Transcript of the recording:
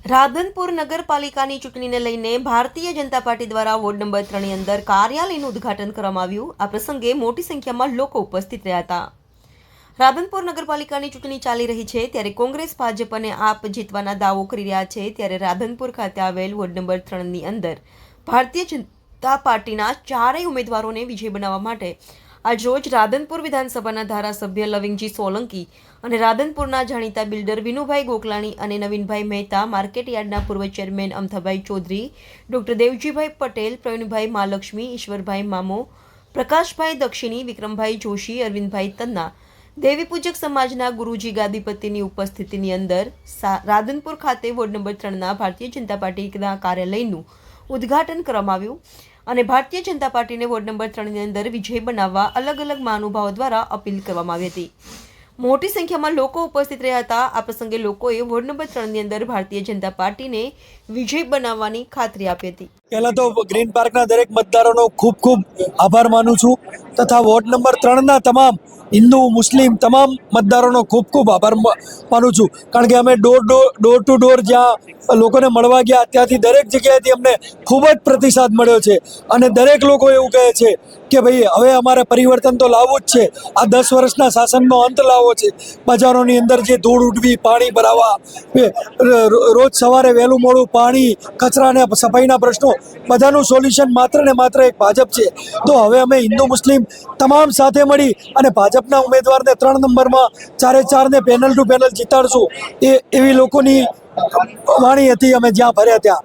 રાધનપુર નગરપાલિકાની ચૂંટણીને લઈને ભારતીય જનતા પાર્ટી દ્વારા વોર્ડ નંબર 3 ની અંદર કાર્યાલયનું ઉદ્ઘાટન કરવામાં આવ્યું। આ પ્રસંગે મોટી સંખ્યામાં લોકો ઉપસ્થિત રહ્યા હતા। રાધનપુર નગરપાલિકાની ચૂંટણી ચાલી રહી છે ત્યારે કોંગ્રેસ, ભાજપ અને આપ જીતવાના દાવો કરી રહ્યા છે ત્યારે રાધનપુર ખાતે આવેલ વોર્ડ નંબર 3 ની અંદર ભારતીય જનતા પાર્ટીના ચારેય ઉમેદવારોને વિજય બનાવવા માટે આજરોજ રાધનપુર વિધાનસભાના ધારાસભ્ય લવિંગજી સોલંકી અને રાધનપુરના જાણીતા બિલ્ડર વિનુભાઈ ગોકલાણી અને નવીનભાઈ મહેતા, માર્કેટ યાર્ડના પૂર્વ ચેરમેન અમથાભાઈ ચૌધરી, ડોક્ટર દેવજીભાઈ પટેલ, પ્રવીણભાઈ મહાલક્ષ્મી, ઈશ્વરભાઈ મામો, પ્રકાશભાઈ દક્ષિણી, વિક્રમભાઈ જોશી, અરવિંદભાઈ તન્ના, દેવી પૂજક સમાજના ગુરુજી ગાદીપતિની ઉપસ્થિતિની અંદર રાધનપુર ખાતે વોર્ડ નંબર 3ના ભારતીય જનતા પાર્ટીના કાર્યાલયનું ઉદ્ઘાટન કરવામાં આવ્યું અને ભારતીય જનતા પાર્ટીને વોર્ડ નંબર 3ની અંદર વિજય બનાવવા અલગ અલગ મહાનુભાવો દ્વારા અપીલ કરવામાં આવી હતી। મોટી સંખ્યામાં લોકો ઉપસ્થિત રહ્યા હતા। આ પ્રસંગે લોકોએ વોર્ડ નંબર 3ની અંદર ભારતીય જનતા પાર્ટીને વિજય બનાવવાની ખાતરી આપી હતી। પહેલા તો ગ્રીન પાર્કના દરેક મતદારોનો ખૂબ ખૂબ આભાર માનું છું તથા વોર્ડ નંબર 3ના તમામ હિન્દુ, મુસ્લિમ તમામ મતદારોનો ખૂબ ખૂબ આભાર માનું છું, કારણ કે અમે ડોર ટુ ડોર જ્યાં લોકોને મળવા ગયા ત્યાંથી દરેક જગ્યાએથી અમને ખૂબ જ પ્રતિસાદ મળ્યો છે અને દરેક લોકો એવું કહે છે કે ભાઈ હવે અમારે પરિવર્તન તો લાવવું જ છે, આ 10 વર્ષના શાસનનો અંત લાવવો છે। બજારોની અંદર જે ધૂળ ઉડવી, પાણી ભરાવા, રોજ સવારે વહેલું મોડું પાણી, કચરા અને સફાઈના પ્રશ્નો બધાનું સોલ્યુશન માત્ર ને માત્ર એક ભાજપ છે। તો હવે અમે હિન્દુ મુસ્લિમ તમામ સાથે મળી અને ભાજપના ઉમેદવારને 3 નંબરમાં 4-4ને પેનલ ટુ પેનલ જીતાડશું, એવી લોકોની વાણી હતી અમે જ્યાં ફર્યા ત્યાં।